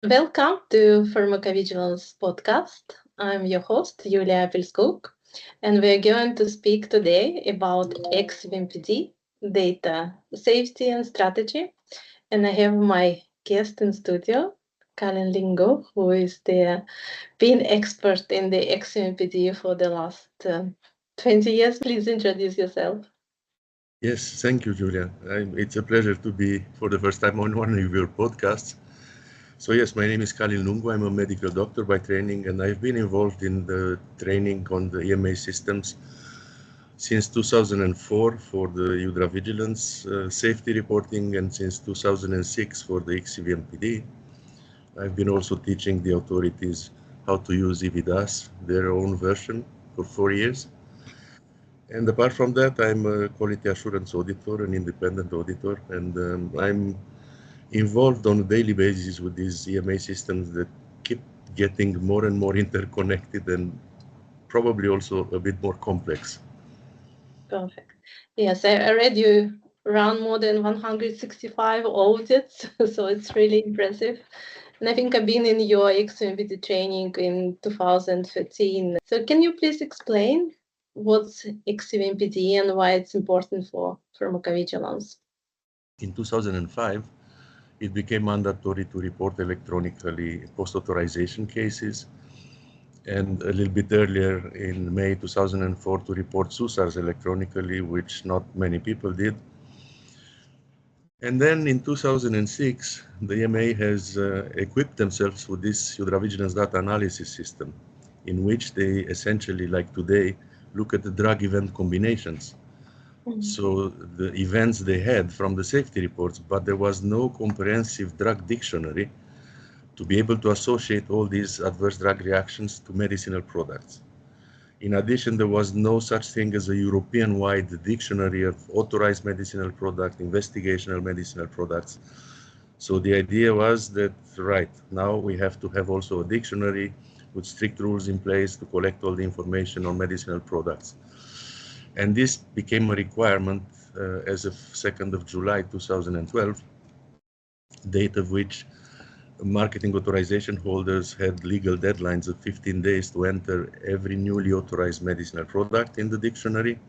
Welcome to Pharmacovigilance Podcast. I'm your host, Julia Appelskog, and we're going to speak today about XEVMPD, data safety and strategy. And I have my guest in studio, Calin Lungu, who is the been expert in the XEVMPD for the last 20 years. Please introduce yourself. Yes, thank you, Julia. It's a pleasure to be for the first time on one of your podcasts. So yes, my name is Calin Lungu. I'm a medical doctor by training, and I've been involved in the training on the EMA systems since 2004 for the EudraVigilance safety reporting, and since 2006 for the XEVMPD. I've been also teaching the authorities how to use EVDAS, their own version, for 4 years. And apart from that, I'm a quality assurance auditor, an independent auditor, and I'm involved on a daily basis with these EMA systems that keep getting more and more interconnected and probably also a bit more complex. Perfect. Yes, I read you run more than 165 audits, so it's really impressive. And I think I've been in your XEVMPD training in 2013. So can you please explain what's XEVMPD and why it's important for pharmacovigilance? In 2005, it became mandatory to report electronically post-authorization cases, and a little bit earlier in May 2004 to report SUSARs electronically, which not many people did. And then in 2006, the EMA has equipped themselves with this EudraVigilance data analysis system, in which they essentially, like today, look at the drug event combinations. So the events they had from the safety reports, but there was no comprehensive drug dictionary to be able to associate all these adverse drug reactions to medicinal products. In addition, there was no such thing as a European-wide dictionary of authorized medicinal products, investigational medicinal products. So the idea was that, right, now we have to have also a dictionary with strict rules in place to collect all the information on medicinal products. And this became a requirement as of 2nd of July 2012, date of which marketing authorization holders had legal deadlines of 15 days to enter every newly authorized medicinal product in the dictionary,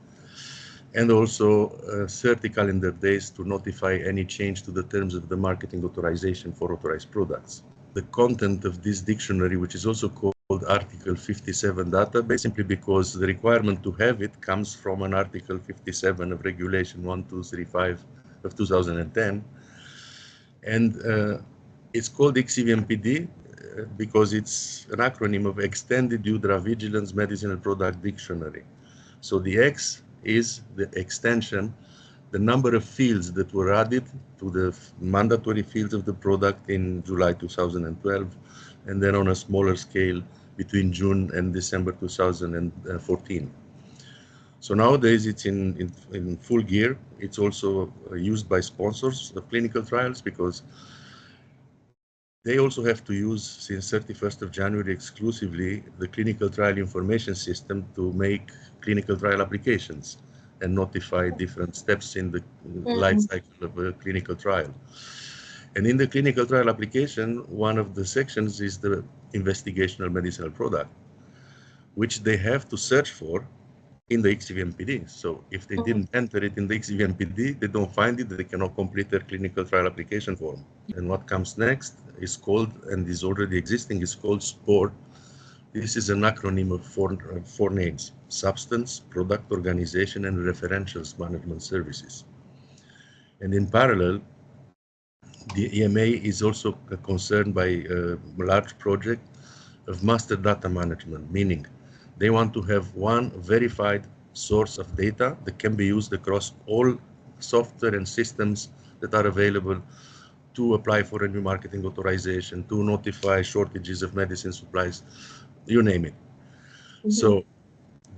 and also 30 calendar days to notify any change to the terms of the marketing authorization for authorized products. The content of this dictionary, which is also called Article 57 database, simply because the requirement to have it comes from an Article 57 of Regulation 1235 of 2010. And it's called XEVMPD because it's an acronym of Extended EudraVigilance Medicinal Product Dictionary. So the X is the extension, the number of fields that were added to the mandatory fields of the product in July 2012, and then on a smaller scale between June and December 2014. So nowadays it's in full gear. It's also used by sponsors of clinical trials because they also have to use, since 31st of January exclusively, the clinical trial information system to make clinical trial applications and notify different steps in the life cycle of a clinical trial. And in the clinical trial application, one of the sections is the investigational medicinal product, which they have to search for in the XEVMPD. So if they didn't enter it in the XEVMPD, they don't find it, they cannot complete their clinical trial application form. And what comes next is called, and is already existing, is called SPOR. This is an acronym of four names: Substance, Product Organization, and Referentials Management Services. And in parallel, the EMA is also concerned by a large project of master data management, meaning they want to have one verified source of data that can be used across all software and systems that are available to apply for a new marketing authorization, to notify shortages of medicine supplies, you name it. So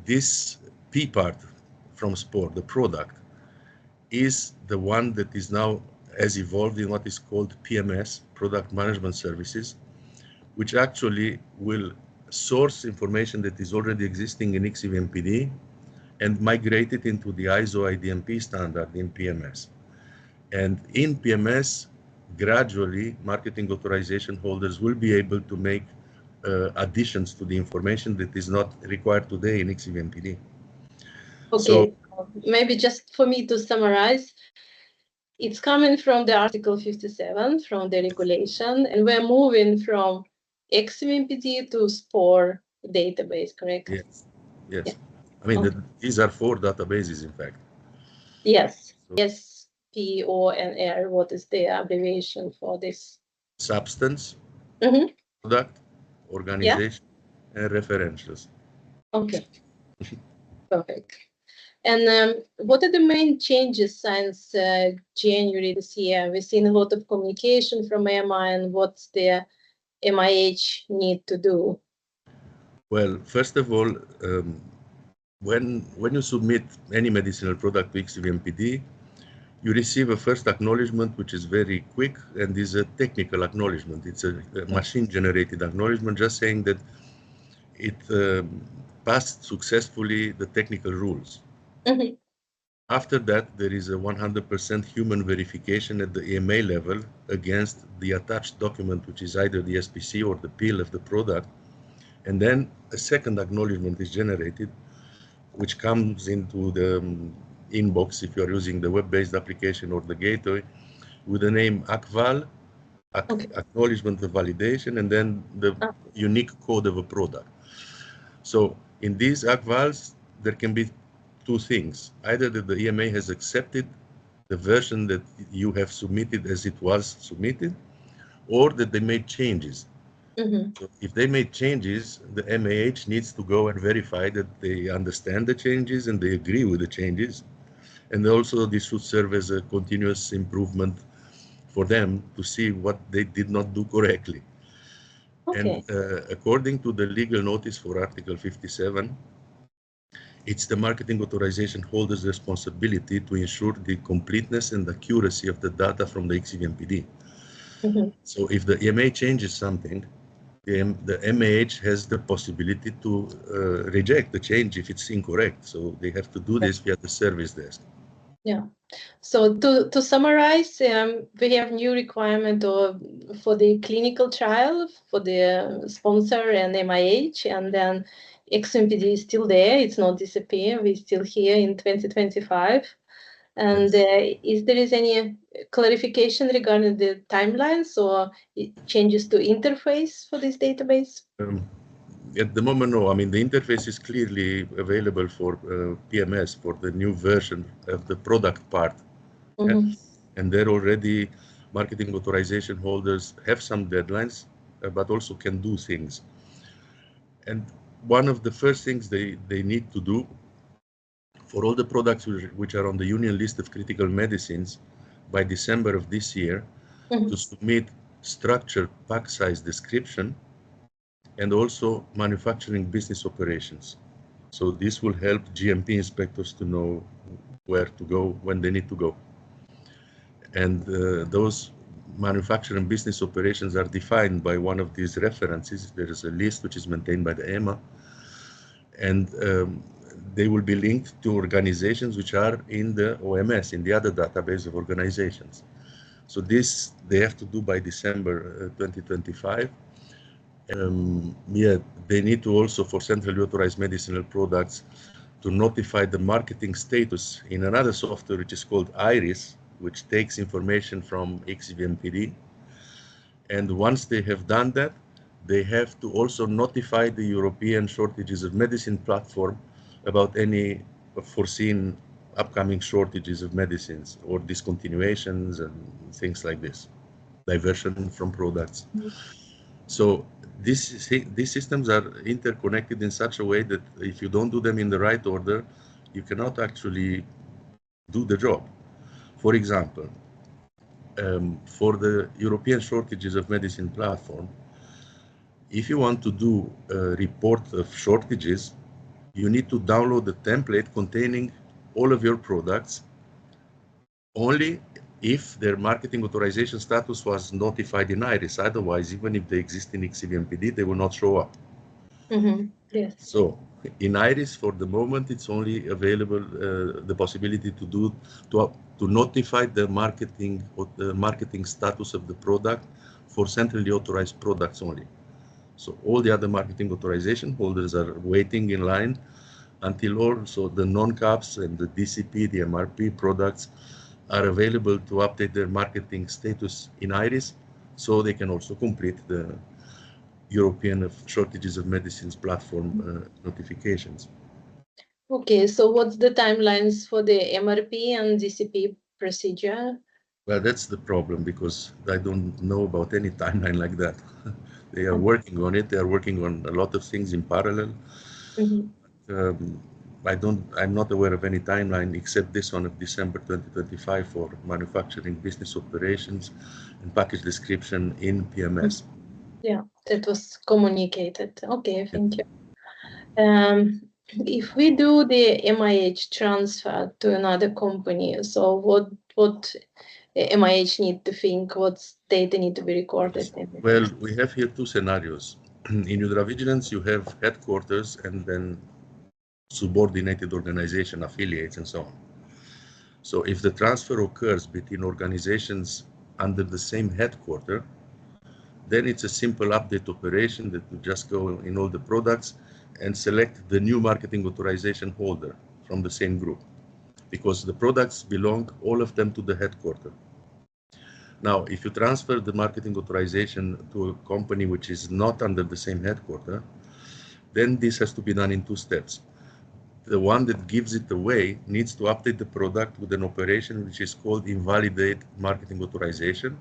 this P part from SPOR, the product, is the one that is now has evolved in what is called PMS, Product Management Services, which actually will source information that is already existing in XEVMPD and migrate it into the ISO IDMP standard in PMS. And in PMS, gradually marketing authorization holders will be able to make additions to the information that is not required today in XEVMPD. Okay, so maybe just for me to summarize, it's coming from the Article 57, from the regulation, and we're moving from XEVMPD to SPOR database, correct? Yes, yes. Yeah. I mean, these are 4 databases, in fact. Yes, SPOR, what is the abbreviation for this? Substance, product, organization, and referentials. Okay, perfect. And what are the main changes since January this year? We've seen a lot of communication from MI, and what's the MIH need to do? Well, first of all, when you submit any medicinal product to XEVMPD, you receive a first acknowledgement, which is very quick and is a technical acknowledgement. It's a machine-generated acknowledgement, just saying that it passed successfully the technical rules. After that, there is a 100% human verification at the EMA level against the attached document, which is either the SPC or the pill of the product. And then a second acknowledgement is generated, which comes into the inbox if you are using the web-based application or the gateway, with the name ACVAL, acknowledgement of validation, and then the unique code of a product. So in these ACVALs, there can be 2 things. Either that the EMA has accepted the version that you have submitted as it was submitted, or that they made changes. So if they made changes, the MAH needs to go and verify that they understand the changes and they agree with the changes. And also this should serve as a continuous improvement for them to see what they did not do correctly. And according to the legal notice for Article 57, it's the marketing authorization holder's responsibility to ensure the completeness and accuracy of the data from the XEVMPD. So if the EMA changes something, the MAH has the possibility to reject the change if it's incorrect. So they have to do this via the service desk. Yeah. So to summarize, we have new requirement for the clinical trial for the sponsor and MIH, and then XMPD is still there. It's not disappeared. We're still here in 2025. And is there any clarification regarding the timelines or changes to interface for this database? At the moment, no. I mean, the interface is clearly available for PMS, for the new version of the product part. And there already marketing authorization holders have some deadlines, but also can do things. And one of the first things they need to do for all the products which are on the Union list of critical medicines by December of this year, to submit structured pack size description and also manufacturing business operations. So this will help GMP inspectors to know where to go when they need to go. And those manufacturing business operations are defined by one of these references. There is a list which is maintained by the EMA, and they will be linked to organizations which are in the OMS, in the other database of organizations. So this they have to do by December 2025. They need to also, for centrally authorized medicinal products, to notify the marketing status in another software which is called IRIS, which takes information from XEVMPD. And once they have done that, they have to also notify the European Shortages of Medicine platform about any foreseen upcoming shortages of medicines or discontinuations and things like this, diversion from products. So these systems are interconnected in such a way that if you don't do them in the right order, you cannot actually do the job. For example, for the European Shortages of Medicine platform, if you want to do a report of shortages, you need to download the template containing all of your products only if their marketing authorization status was notified in IRIS. Otherwise, even if they exist in XEVMPD, they will not show up. Yes. So in IRIS, for the moment, it's only available the possibility to to notify the marketing status of the product for centrally authorized products only. So all the other marketing authorization holders are waiting in line until also the non-caps and the DCP, the MRP products are available to update their marketing status in IRIS, so they can also complete the European Shortages of Medicines platform notifications. Okay, so what's the timelines for the MRP and DCP procedure? Well, that's the problem, because I don't know about any timeline like that. They are working on it. They are working on a lot of things in parallel. I'm not aware of any timeline except this one of December 2025 for manufacturing business operations and package description in PMS. Yeah, that was communicated. Okay, thank you. If we do the MAH transfer to another company, so what MAH need to think, what data need to be recorded? Well, we have here two scenarios. In EudraVigilance, you have headquarters and then subordinated organization, affiliates, and so on. So if the transfer occurs between organizations under the same headquarter, then it's a simple update operation that will just go in all the products and select the new marketing authorization holder from the same group, because the products belong, all of them, to the headquarter. Now, if you transfer the marketing authorization to a company which is not under the same headquarter, then this has to be done in two steps. The one that gives it away needs to update the product with an operation which is called invalidate marketing authorization,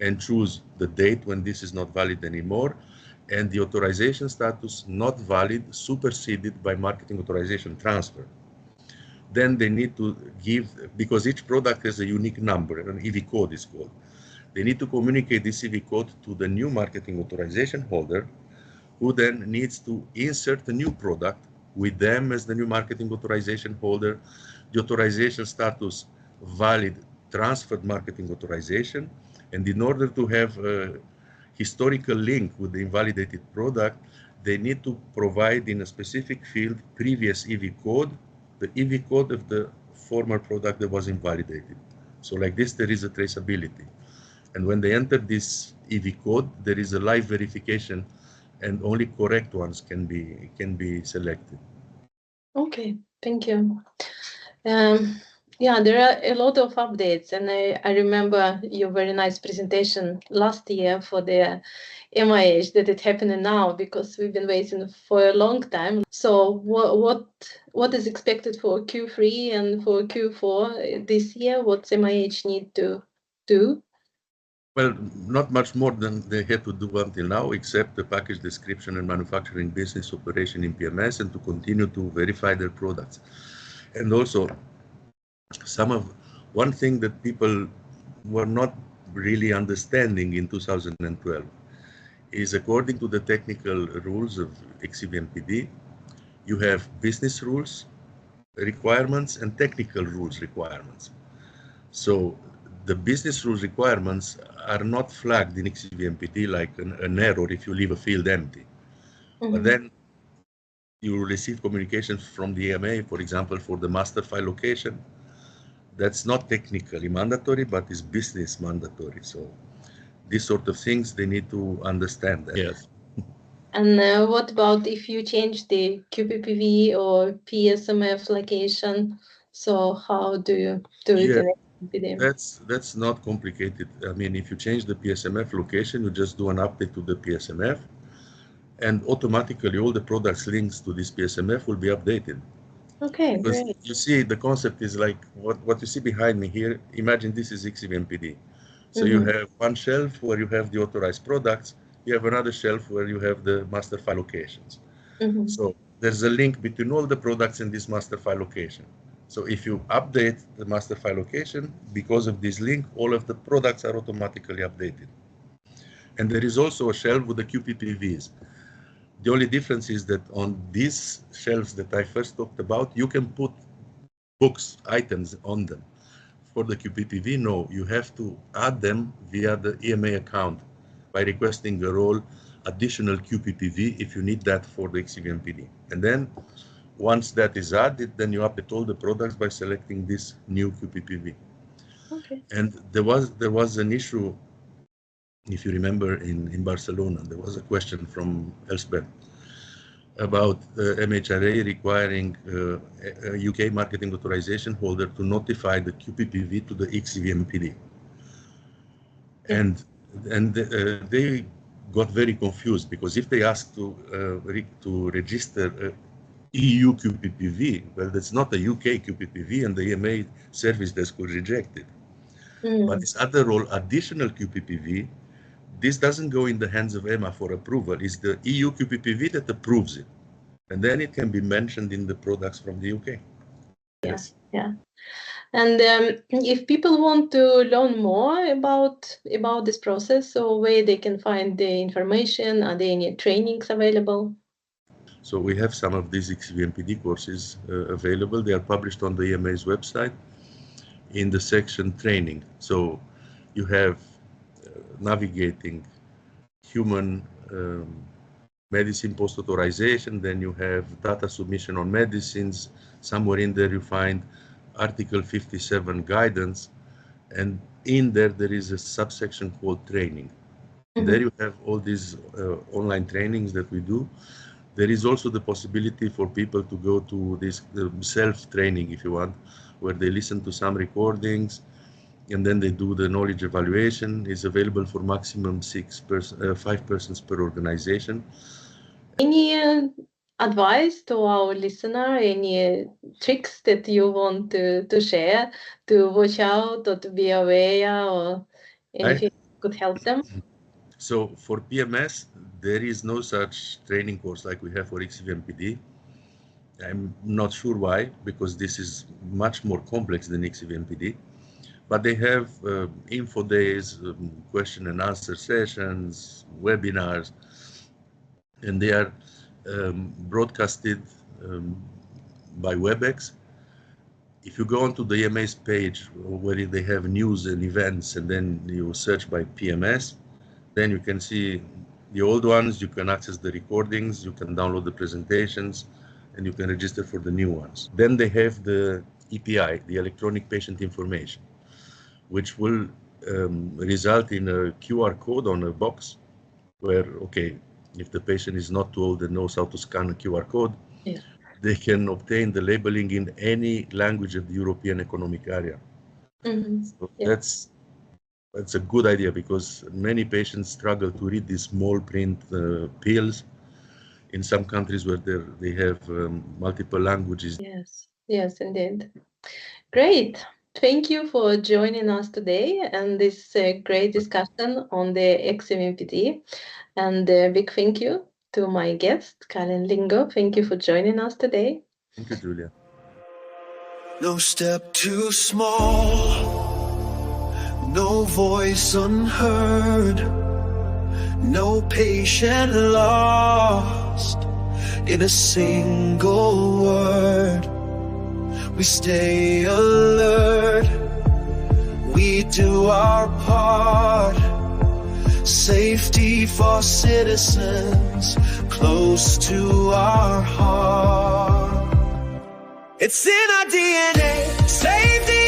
and choose the date when this is not valid anymore, and the authorization status not valid superseded by marketing authorization transfer. Then they need to give, because each product has a unique number, an EV code is called. They need to communicate this EV code to the new marketing authorization holder, who then needs to insert a new product with them as the new marketing authorization holder, the authorization status valid transferred marketing authorization. And in order to have a historical link with the invalidated product, they need to provide in a specific field previous EV code, the EV code of the former product that was invalidated. So like this, there is a traceability. And when they enter this EV code, there is a live verification, and only correct ones can be selected. Okay, thank you. Yeah, there are a lot of updates, and I remember your very nice presentation last year for the MIH that it's happening now, because we've been waiting for a long time. So what is expected for Q3 and for Q4 this year? What's MIH need to do? Well, not much more than they had to do until now, except the package description and manufacturing business operation in PMS, and to continue to verify their products. And also, one thing that people were not really understanding in 2012 is, according to the technical rules of XEVMPD, you have business rules requirements and technical rules requirements. So the business rules requirements are not flagged in XEVMPD like an error if you leave a field empty. But then you receive communications from the EMA, for example, for the master file location. That's not technically mandatory, but is business mandatory. So these sort of things, they need to understand that. Yes. And what about if you change the QPPV or PSMF location? So how do you do it? That's not complicated. I mean, if you change the PSMF location, you just do an update to the PSMF, and automatically all the products links to this PSMF will be updated. Okay, because great. You see, the concept is like what you see behind me here. Imagine this is XEVMPD. So you have one shelf where you have the authorized products. You have another shelf where you have the master file locations. So there's a link between all the products in this master file location. So if you update the master file location, because of this link, all of the products are automatically updated. And there is also a shelf with the QPPVs. The only difference is that on these shelves that I first talked about, you can put books, items on them. For the QPPV, no, you have to add them via the EMA account by requesting a role additional QPPV if you need that for the XEVMPD. And then once that is added, then you update all the products by selecting this new QPPV. Okay. And there was an issue, if you remember, in Barcelona. There was a question from Elspeth about MHRA requiring a UK marketing authorization holder to notify the QPPV to the XEVMPD. Yeah. And they got very confused, because if they ask to register EU QPPV, well, that's not a UK QPPV, and the EMA service desk will reject it. But this other role, additional QPPV, this doesn't go in the hands of EMA for approval. It's the EU QPPV that approves it. And then it can be mentioned in the products from the UK. Yes. Yeah. And if people want to learn more about this process, so where they can find the information, are there any trainings available? So we have some of these XEVMPD courses available. They are published on the EMA's website in the section training. So you have navigating human medicine post-authorization, then you have data submission on medicines. Somewhere in there you find Article 57 guidance, and in there is a subsection called training. Mm-hmm. There you have all these online trainings that we do. There is also the possibility for people to go to this self-training, if you want, where they listen to some recordings and then they do the knowledge evaluation. It's available for maximum 5 persons per organization. Any advice to our listener, any tricks that you want to share to watch out or to be aware, or anything could help them? So for PMS, there is no such training course like we have for XEVMPD. I'm not sure why, because this is much more complex than XEVMPD. But they have info days, question and answer sessions, webinars, and they are broadcasted by WebEx. If you go onto the EMA's page where they have news and events, and then you search by PMS, then you can see the old ones, you can access the recordings, you can download the presentations, and you can register for the new ones. Then they have the EPI, the electronic patient information, which will result in a QR code on a box where, okay, if the patient is not too old and knows how to scan a QR code, yeah, they can obtain the labeling in any language of the European Economic Area. Mm-hmm. So that's a good idea, because many patients struggle to read these small print pills in some countries where they have multiple languages. Yes, indeed. Great. Thank you for joining us today and this great discussion on the XEVMPD. And a big thank you to my guest, Calin Lungu. Thank you for joining us today. Thank you, Julia. No step too small, no voice unheard, no patient lost in a single word. We stay alert, we do our part. Safety for citizens, close to our heart. It's in our DNA, safety